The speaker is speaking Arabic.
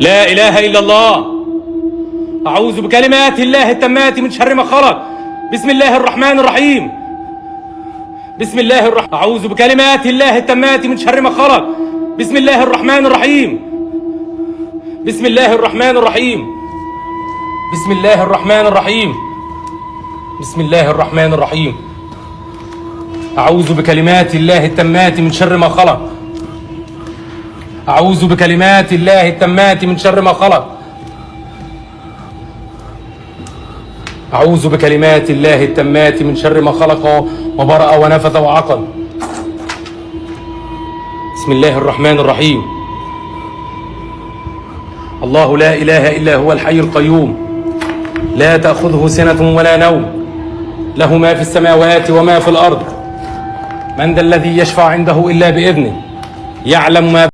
لا إله إلا الله. أعوذ بكلمات الله التامات من شر ما خلق. بسم الله الرحمن الرحيم. بسم الله الرحمن. أعوذ بكلمات الله التامات من شر ما خلق. بسم الله الرحمن الرحيم. بسم الله الرحمن الرحيم. بسم الله الرحمن الرحيم. بسم الله الرحمن الرحيم. أعوذ بكلمات الله التامات من شر ما خلق. أعوذ بكلمات الله التامات من شر ما خلق. أعوذ بكلمات الله التامات من شر ما خلق وبرأ ونفث وعقل. بسم الله الرحمن الرحيم. الله لا إله إلا هو الحي القيوم لا تأخذه سنة ولا نوم له ما في السماوات وما في الأرض من ذا الذي يشفع عنده إلا بإذنه يعلم ما